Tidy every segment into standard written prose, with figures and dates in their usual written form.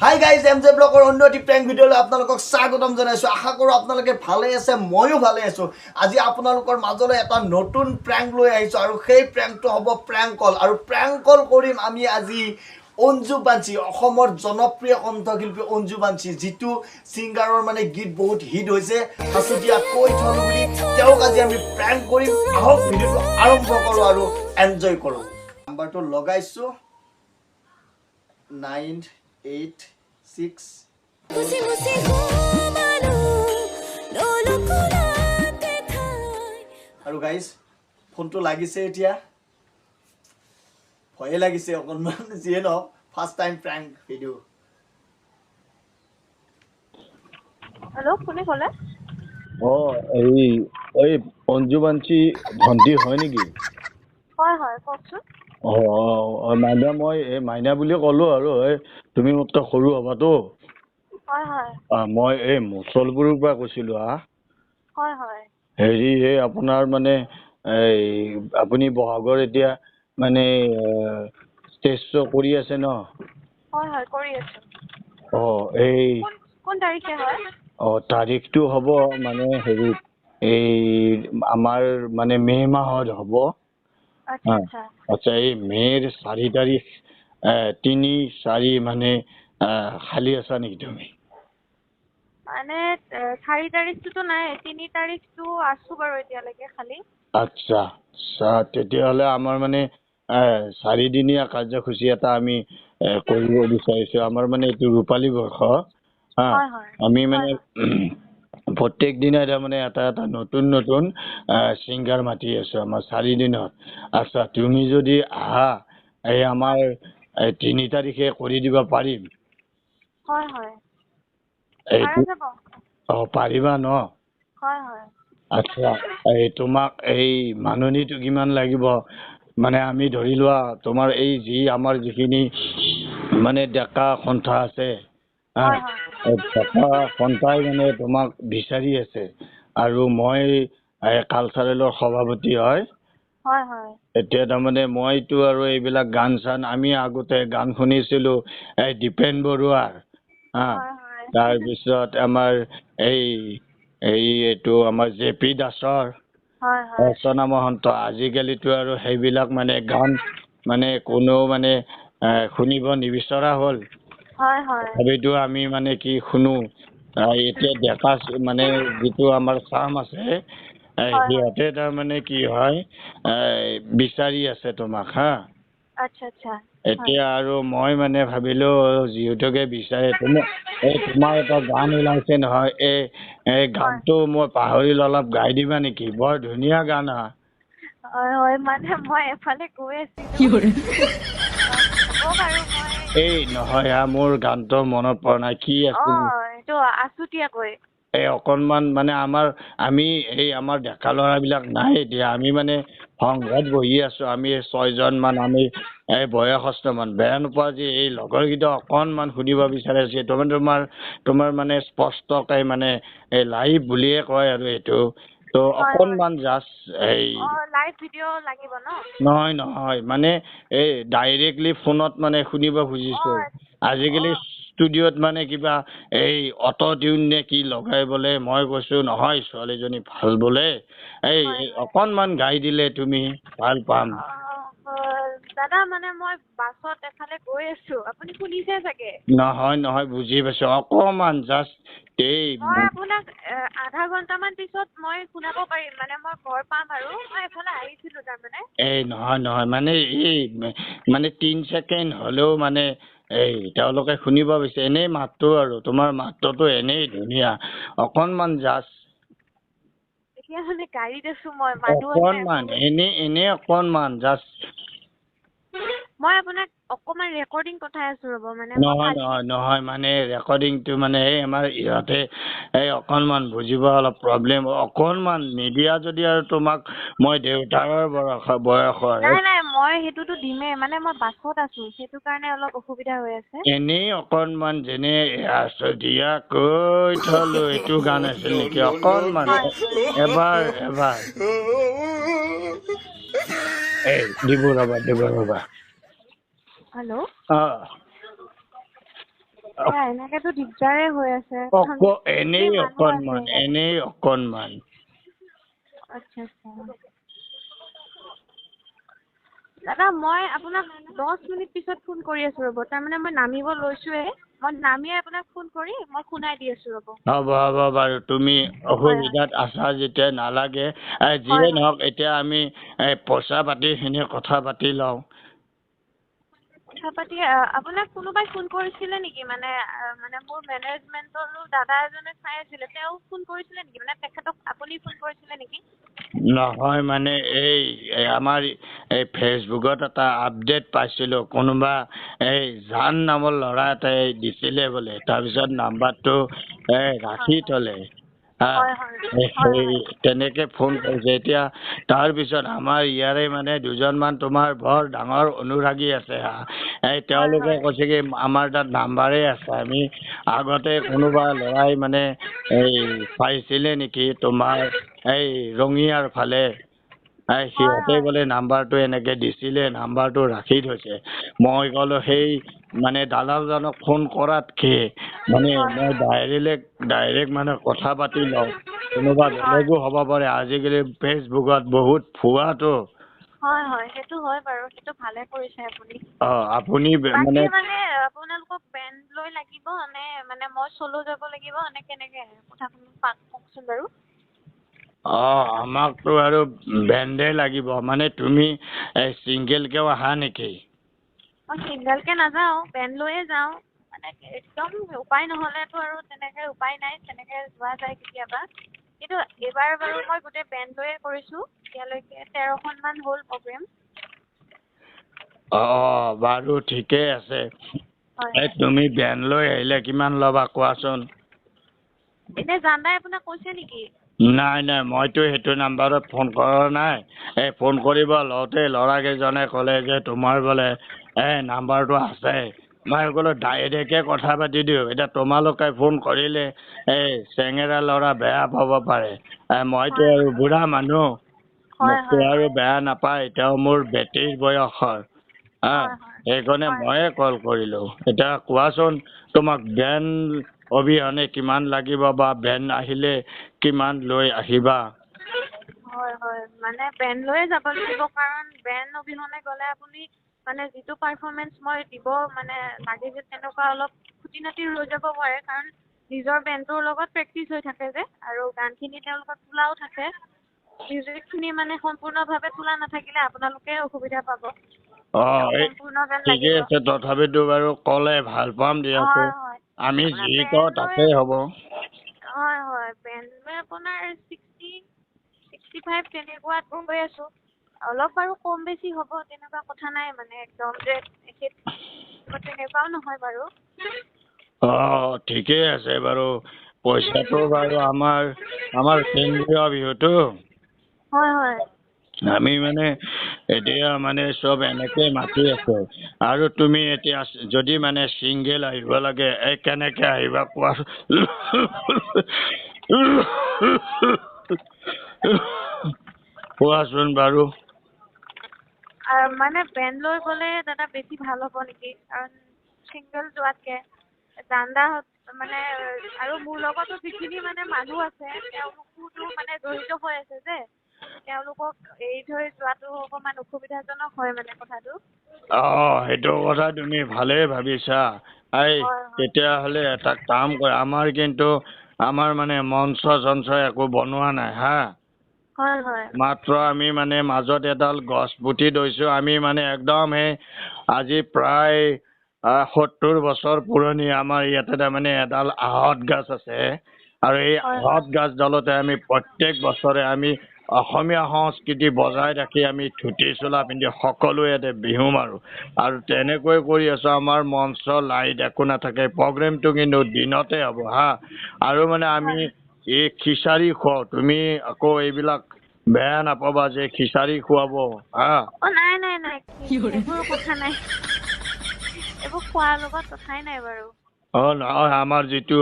Hi guys এমজে ব্লগৰ অন্য এটি prank ভিডিঅ'লৈ আপোনালোকক স্বাগতম জনাইছোঁ। আশা কৰোঁ আপোনালোকে ভালে আছে, ময়ো ভালে আছোঁ। আজি আপোনালোকৰ মাজলৈ এটা নতুন প্ৰেংক লৈ আহিছোঁ আৰু সেই প্ৰেংকটো হ'ব প্ৰেংক কল। আৰু প্ৰেংক কল কৰিম আমি আজি অঞ্জু বাঞ্চী, অসমৰ জনপ্ৰিয় কণ্ঠশিল্পী অঞ্জু বাঞ্চী, যিটো ছিংগাৰৰ মানে গীত বহুত হিট হৈছে, সাঁচতীয়া কৈ থলোঁ বুলি। তেওঁক আজি আমি প্ৰেংক কৰিম। আহক ভিডিঅ'টো আৰম্ভ কৰোঁ আৰু এনজয় কৰোঁ। নাম্বাৰটো লগাইছোঁ 986 আৰু গাইজ ফোনটো লাগিছে এতিয়া, ভয়ে লাগিছে অকণমান, যিয়ে নহওক first time prank video'. Hello' কোনে ক'লে? এই অঞ্জু বাঞ্চী ভণ্টি হয় নেকি? হয় হয়, কওকচোন। মাইনা, মই এই মাইনা বুলি ক'লো আৰু তুমি মোতকৈ সৰু হ'বাতো। হয় হয় মই এই মুছলপুৰৰ পৰা কৈছিলোঁ। হয় হয় হেৰি, এই আপোনাৰ মানে এই আপুনি বহাগৰ এতিয়া মানে ষ্টেজ শ্ব' কৰি আছে ন? হয় হয়, কৰি আছোঁ। এই কোন তাৰিখে হয়? তাৰিখটো হ'ব মানে হেৰিত, এই আমাৰ মানে মে' মাহত হ'ব। আচ্ছা আচ্ছা। আচ্ছা, এই মে'ৰ 4 তাৰিখ, 3, 4 মানে খালী আছা নেকি তুমি? মানে 4 তাৰিখটোতো নাই, 3 তাৰিখটো আছোঁ বাৰু এতিয়ালৈকে খালী। আচ্ছা, তেতিয়াহ'লে আমাৰ মানে 4দিনীয়া কাৰ্যসূচী এটা আমি কৰিব বিচাৰিছোঁ। আমাৰ মানে এইটো ৰূপালী বৰ্ষ। হয় হয় আমি হয় মানে প্ৰত্যেক দিনাই তাৰমানে এটা এটা নতুন নতুন ছিংগাৰ মাতি আছোঁ আমাৰ 4 দিনত। আচ্ছা, তুমি যদি আহা, এই আমাৰ 3 তাৰিখে কৰি দিব পাৰিম? হয় হয়, এইটো পাৰা যাব। পাৰিবা ন? হয় হয়। আচ্ছা, এই তোমাক এই মাননীটো কিমান লাগিব? মানে আমি ধৰি লোৱা তোমাৰ এই যি আমাৰ যিখিনি মানে ডেকা সন্থা আছে, হয় হয় ডেকা সন্থাই মানে তোমাক বিচাৰি আছে। আৰু মই কালচাৰেলৰ সভাপতি হয়। হয় হয় এতিয়া তাৰমানে মইতো আৰু এইবিলাক গান চান, আমি আগতে গান শুনিছিলোঁ এই দীপেন বৰুৱাৰ, হয় হয় তাৰপিছত আমাৰ এইটো আমাৰ JP দাসৰ, হয় হয় অৰ্চনা মহন্ত। আজিকালিতো আৰু সেইবিলাক মানে গান মানে কোনেও মানে শুনিব নিবিচৰা হ'ল। হয় হয় তথাপিতো আমি মানে কি শুনো, এতিয়া ডেকা মানে যিটো আমাৰ চাম আছে, হয় হয়। সিহঁতে তাৰমানে কি হয়, বিচাৰি আছে তোমাক। আচ্ছা আচ্ছা। হয় এতিয়া আৰু মই মানে ভাবিলো, যিহেতুকে বিচাৰে, তোমাৰ এটা গান ওলাইছে নহয়, এই হয় গানটো মই পাহৰিলো, অলপ গাই দিবা নেকি? বৰ ধুনীয়া গান। হয় হয়, মানে মই এফালে গৈ আছিলোঁ। হ'ব বাৰু, মই এই নহয় মোৰ গানটো মনত পৰা নাই, কি আছিল? এইটো আছুতীয়াকৈ। এই অকণমান মানে আমি আমাৰ ডেকা ল'ৰাবিলাক নাই এতিয়া, আমি মানে সংঘত বহি আছোঁ, আমি 6জন মান, আমি বয়সস্থ মান। বেয়া নোপোৱা যে এই লগৰকেইটা অকণমান শুনিব বিচাৰিছে, তোমাৰ মানে স্পষ্টকৈ মানে লাইভ বুলিয়ে কয় আৰু এইটো তো হয় হয়। অকণমান জাষ্ট লাইভ ভিডিঅ' লাগিব ন? নহয় মানে এই ডাইৰেক্টলি ফোনত মানে শুনিব খুজিছোঁ। আজিকালি অ' ষ্টুডিঅ'ত মানে কিবা এই অটো টিউন নে কি লগাই বোলে, মই কৈছোঁ নহয়, ছোৱালীজনী ভাল বোলে, হয় হয়। অকণমান গাই দিলে তুমি ভাল পাম। দাদা, মানে মই বাছত এফালে গৈ আছোঁ, আপুনি শুনিছে চাগে? নহয়, বুজি পাইছোঁ, অকণমান জাষ্ট মই আপোনাক আধা ঘণ্টামান পিছত মই শুনাব পাৰিম, মানে মই ঘৰ পাম আৰু। মই এফালে আহিছিলোঁ তাৰমানে। নহয়, মানে মানে 3 ছেকেণ্ড হ'লেও মানে তেওঁলোকে শুনিব বিচাৰে, এনেই মাতটো, আৰু তোমাৰ মাতটোতো এনেই ধুনীয়া, অকণমান জাষ্ট এতিয়া মানে গাড়ীত আছোঁ মই, মানুহ আছে অকণমান, বহুত। এনেই অকণমান জাষ্ট। মই আপোনাক অকণমান ৰেকৰ্ডিং পঠাই আছোঁ, ৰ'ব। মানে মই খালী নহয়, মানে ৰেকৰ্ডিংটো মানে আমাৰ ইহঁতে অকণমান বুজিব অলপ প্ৰব্লেম, অকণমান নিদিয়া যদি আৰু তোমাক মই দেউতাৰ বয়সৰ নাই, মই সেইটোতো দিমেই, মানে মই বাছত আছোঁ, সেইটো কাৰণে অলপ অসুবিধা হৈ আছে। এনেই অকণমান, যেনে দিয়া কৈ থলো, এইটো গান আছিল নেকি? অকণমান হয় এবাৰ দিব ৰ'বা। হেল্ল'। এতিয়া এনেকেতো দিগদাৰে হৈ আছে। এনেই মানুহ অকণমান আছে। এনেই অকণমান আচ্ছা আচ্ছা। দাদা মই আপোনাক 10 মিনিট পিছত ফোন কৰি আছো ৰ'ব। তাৰমানে মই নামিব লৈছোৱে। মই নামিয়ে আপোনাক ফোন কৰি মই শুনাই দি আছো ৰ'ব। হ'ব বাৰু তুমি হয় হয় অসুবিধাত আছা যেতিয়া নালাগে যিয়ে হয় হয়। নহওক এতিয়া আমি পইচা পাতিখিনি কথা পাতি লওঁ কথা পাতি আপোনাক কোনোবাই ফোন কৰিছিলে নেকি মানে মানে মোৰ মেনেজমেণ্টৰো দাদা এজনে চাই আছিলে তেওঁ ফোন কৰিছিলে নেকি মানে তেখেতক আপুনি ফোন কৰিছিলে নেকি? নহয় মানে এই আমাৰ এই ফেচবুকত এটা আপডেট পাইছিলোঁ কোনোবা এই জান নামৰ ল'ৰা এটাই দিছিলে বোলে তাৰপিছত নাম্বাৰটো হয় ৰাখি থলে হয় হয় হয় সেই হয় তেনেকে ফোন কৰিছে এতিয়া তাৰপিছত আমাৰ ইয়াৰে মানে দুজনমান তোমাৰ বৰ ডাঙৰ অনুৰাগী আছে হয় তেওঁলোকে হয় কৈছে কি আমাৰ তাত নাম্বাৰেই আছে আমি আগতে কোনোবা ল'ৰাই মানে এই পাইছিলে নেকি তোমাৰ এই ৰঙিয়াৰ ফালে হয় সিহঁতে হয় বোলে নাম্বাৰটো এনেকে দিছিলে নাম্বাৰটো ৰাখি থৈছে মই ক'লো সেই মানে দালালজনক ফোন কৰাতকে মানে হয় মই ডাইৰেক্ট মানে কথা পাতি লওঁ কোনোবা হয় বেলেগো হ'ব পাৰে আজিকালি ফেচবুকত বহুত ভুৱাটো হয় হয় সেইটো হয় বাৰু সেইটো ভালে কৰিছে আপুনি। আপুনি বাকী মানে মানে আপোনালোকক বেণ্ড লৈ লাগিব নে মানে মই চলো যাব লাগিব নে কেনেকে কথাখিনি কওকচোন বাৰু। আমাকতো আৰু বেণ্ডে লাগিব মানে তুমি চিংগেলকেও আহা নেকি? মই চিংগলকে নাযাওঁ বেণ্ড লৈয়ে যাওঁ মানে একদম উপায় নহ'লেতো আৰু তেনেকে উপায় নাই তেনেকে যোৱা যায় কেতিয়াবা কিন্তু এইবাৰ বাৰু মই গোটেই বেণ্ড লৈয়ে কৰিছোঁ এতিয়ালৈকে 13খনমান হ'ল প্ৰগ্ৰেম। বাৰু ঠিকেই আছে হয় হয় তুমি বেণ্ড লৈ আহিলে কিমান ল'বা কোৱাচোন? এনে জানদাই আপোনাক কৈছে নেকি? নাই মইতো সেইটো নাম্বাৰত ফোন কৰা নাই ফোন কৰিব লওঁতে ল'ৰাকেইজনে ক'লে যে তোমাৰ বোলে নাম্বাৰটো আছে মই ক'লো ডাইৰেক্টে কথা পাতি দিওঁ এতিয়া তোমালোকে ফোন কৰিলে চেঙেৰা ল'ৰা বেয়া পাব পাৰে মইতো হয় আৰু বুঢ়া মানুহ হয় মোকতো হয় আৰু হয় বেয়া নাপায় তেওঁ মোৰ বেটীৰ বয়সৰ হয় হয় সেইকাৰণে হয় ময়ে কল কৰিলো এতিয়া কোৱাচোন তোমাক বেণ্ড অবিহনে কিমান লাগিব বা বেণ্ড আহিলে কিমান লৈ আহিবা? হয় হয় মানে বেণ্ড লৈয়ে যাব লাগিব কাৰণ বেণ্ড অবিহনে গ'লে আপুনি মানে যিটো পাৰফৰ্মেঞ্চ মই দিব মানে লাগে যে তেনেকুৱা অলপ খুটি নাটি ৰৈ যাব পাৰে কাৰণ নিজৰ বেণ্ডটোৰ লগত প্ৰেক্টিচ হৈ থাকে যে আৰু গানখিনি তেওঁলোকৰ তোলাও থাকে মিউজিকখিনি মানে সম্পূৰ্ণভাৱে তোলা নাথাকিলে আপোনালোকে অসুবিধা পাব। সম্পূৰ্ণ গান ঠিকে লাগিব। আছে তথাপিতো বাৰু ক'লে ভাল পাম দিয়াচোন হয় হয় আমি আপোনাৰ যি কওঁ বেণ্ড লৈ তাকেই হ'ব। হয় হয় বেণ্ড লৈ আপোনাৰ 65 তেনেকুৱাত গৈ আছোঁ অলপ বাৰু কম বেছি হ'ব তেনেকুৱা কথা নাই মানে একদম যে তেনেকুৱাও নহয় বাৰু। ঠিকেই আছে বাৰু পইচাটো বাৰু আমাৰ কেন্দ্ৰীয় বিহুটো হয় হয় আমি মানে এতিয়া মানে চব এনেকে মাতি আছো আৰু তুমি এতিয়া যদি মানে চিংগেল আহিব লাগে কেনেকে আহিবা কোৱাচোন? কোৱাচোন বাৰু। মানে বেণ্ড লৈ গ'লে দাদা বেছি ভাল হ'ব নেকি কাৰণ ছিংগল যোৱাতকে জানদাহঁত মানে আৰু মোৰ লগতো যিখিনি মানে মানুহ আছে তেওঁলোকোতো মানে জড়িত হৈ আছে যে তেওঁলোকক এৰি থৈ যোৱাটো অকণমান অসুবিধাজনক হয় মানে কথাটো। সেইটো কথা তুমি ভালেই ভাবিছা হয় হয় তেতিয়াহ'লে এটা কাম কৰে আমাৰ মানে মঞ্চ চঞ্চ একো বনোৱা নাই হয় হয় মাত্ৰ আমি মানে মাজত এডাল গছ পুতি থৈছো আমি মানে একদম আজি প্ৰায় 70 বছৰ পুৰণি আমাৰ ইয়াতে তাৰমানে এডাল আহঁত গছ আছে আৰু এই হয় আহঁত গছডালতে আমি প্ৰত্যেক বছৰে আমি অসমীয়া সংস্কৃতি বজাই ৰাখি আমি ধুতি চোলা পিন্ধি সকলোৱে ইয়াতে বিহু মাৰো আৰু তেনেকৈ কৰি আছো আমাৰ মঞ্চ লাইট একো নাথাকে প্ৰগ্ৰেমটো কিন্তু দিনতে হ'ব আৰু মানে আমি হয় এই খিচাৰি খুৱাওঁ তুমি আকৌ এইবিলাক বেয়া নাপাবা যে খিচাৰি খুৱাব নাই এইবোৰ কথা নাই এইবোৰ খোৱাৰ লগত কথাই নাই বাৰু। নহয় আমাৰ যিটো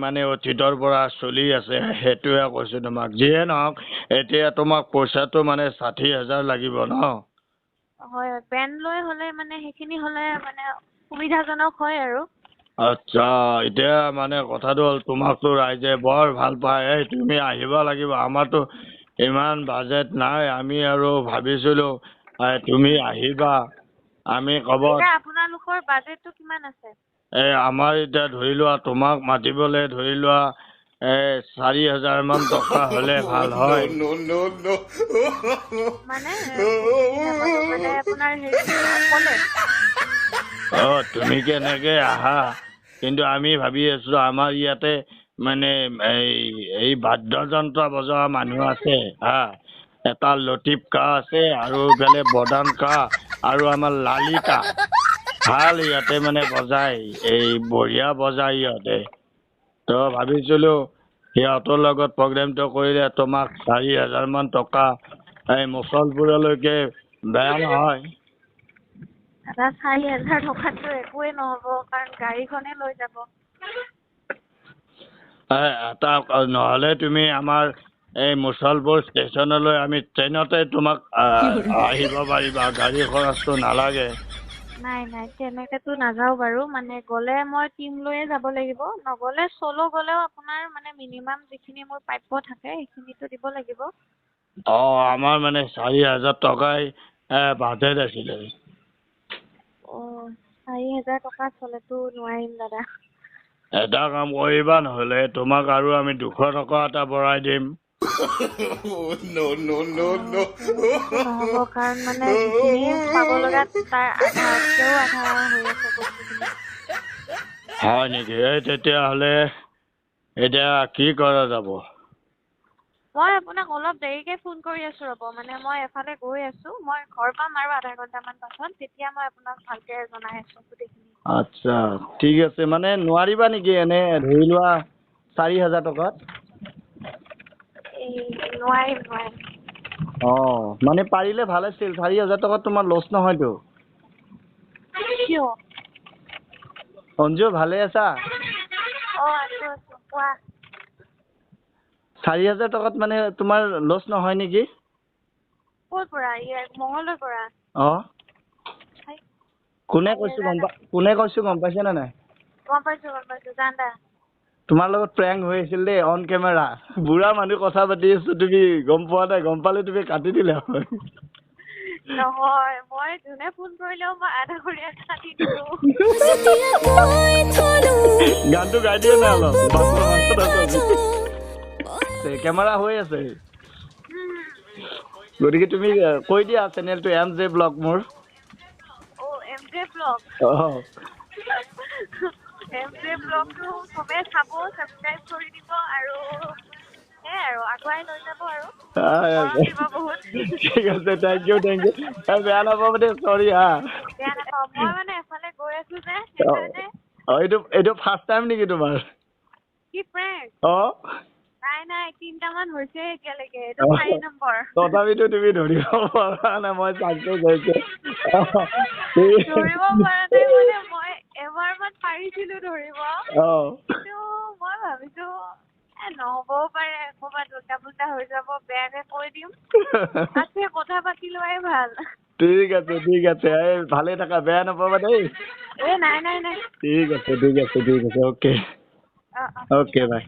মানে অতীতৰ পৰা চলি আছে সেইটোৱে কৈছো তোমাক যিয়ে নহওক এতিয়া তোমাক পইচাটো মানে 60,000 লাগিব ন? হয় বেণ্ড লৈ হ'লে মানে সেইখিনি হ'লে মানে সুবিধাজনক হয় আৰু আচ্ছা এতিয়া মানে কথাটো হ'ল তোমাকতো ৰাইজে বৰ ভাল পায় এই তুমি আহিব লাগিব আমাৰতো ইমান বাজেট নাই আমি আৰু ভাবিছিলো তুমি আহিবা আমি ক'ব এতিয়া আপোনালোকৰ বাজেটটো কিমান আছে? আমাৰ এতিয়া ধৰি লোৱা তোমাক মাতিবলৈ ধৰি লোৱা 4,000 মান টকা হ'লে ভাল হয় মানে মানে আপোনাৰ হেৰি অকলে তুমি কেনেকে আহা কিন্তু আমি ভাবি আছো আমাৰ ইয়াতে মানে এই বাদ্যযন্ত্ৰ বজোৱা মানুহ আছে হা এটা লতিফ কা আছে আৰু ইফালে বদান কা আৰু আমাৰ লালিকা ভাল ইয়াতে মানে বজাই এই বঢ়িয়া বজাই ইহঁতে তো ভাবিছিলো সিহঁতৰ লগত প্ৰগ্ৰেমটো কৰিলে তোমাক 4,000 মান টকা এই মুছলপুৰলৈকে বেয়া নহয় এটা 4,000 টকাতটো একোৱে নহ'ব কাৰণ গাড়ীখনে লৈ যাব এটা নহ'লে তুমি আমাৰ এই মুছলপুৰ ষ্টেচনলৈ আমি ট্ৰেইনতে তোমাক আহিব পাৰিবা গাড়ী খৰচটো নালাগে নাই তেনেকেতো নাযাওঁ বাৰু মানে গ'লে মই টিম লৈয়ে যাব লাগিব নগ'লে চলো গ'লেও আপোনাৰ মানে মিনিমাম যিখিনি মোৰ প্ৰাপ্য থাকে সেইখিনিতো দিব লাগিব আমাৰ মানে 4,000 টকাই বাজেট আছিলে 4,000 টকা চলেতো নোৱাৰিম দাদা এটা কাম কৰিবা নহ'লে তোমাক আৰু আমি 200 টকা এটা বঢ়াই দিম নহ'ব কাৰণ মানে যিখিনি পাব লগা তাৰ আধাতকৈও আধা হৈ আছে বস্তুখিনি হয় নেকি তেতিয়াহ'লে এতিয়া কি কৰা যাব মই আপোনাক অলপ দেৰিকে ফোন কৰি আছো ৰ'ব মানে মই এফালে গৈ আছো মই ঘৰ পাম আৰু আধা ঘণ্টামান পাছত তেতিয়া মই আপোনাক ভালকে জনাই আছো গোটেইখিনি আচ্ছা ঠিক আছে মানে নোৱাৰিবা নেকি এনে ধৰি লোৱা 4,000 টকাত নোৱাৰিম মানে পাৰিলে ভাল আছিল 4,000 টকাত তোমাৰ লছ নহয়তো কিয় অঞ্জু ভালে আছা আছো কোৱা 4,000 টকাত মানে তোমাৰ লছ নহয় নেকি ক'ৰ পৰা মঙলৰ পৰা কোনে কৈছো গম পাইছে নে নাই গম পাইছো জানদা তোমাৰ লগত প্ৰেংক হৈ আছিল দেই অন কেমেৰা বুঢ়া মানুহ কথা পাতি আছো তুমি গম পোৱা নাই গম পালে তুমি কাটি দিলে হয় নহয় মই যোনে ফোন কৰিলেও মই আধা ঘৰীয়া কাটি দিলো গানটো গাই দিয়ে না অলপ কেমেৰা হৈ আছে গতিকে তুমি কৈ দিয়া চেনেলটো MJ ব্লগ মোৰ MJ ব্লগ MJ ব্লগটো সবে চাব সাবস্ক্ৰাইব কৰি দিব আৰু আগুৱাই লৈ যাব আৰু ঠিক আছে থেংক ইউ বেয়া নাপাব দেই চৰি হা বেয়া নাপাওঁ মই মানে এফালে গৈ আছো যে সেইকাৰণে এইটো ফাৰ্ষ্ট টাইম নেকি তোমাৰ কি প্ৰেংক নাই 3টামান হৈছে এতিয়ালৈকে এইটো 4 নম্বৰ তথাপিতো তুমি ধৰিব পৰা নাই মই চাকচেছ হৈছে ধৰিব পৰা নাই মানে মই এবাৰমান পাৰিছিলো ধৰিব কিন্তু মই ভাবিছো নহ'বও পাৰে ক'ৰবাত উল্টা পুল্টা হৈ যাব বেয়াকে কৈ দিম আছে কথা পাতি লোৱাই ভাল ঠিক আছে ভালে থাকা বেয়া নাপাবা দেই নাই ঠিক আছে অ'কে বাই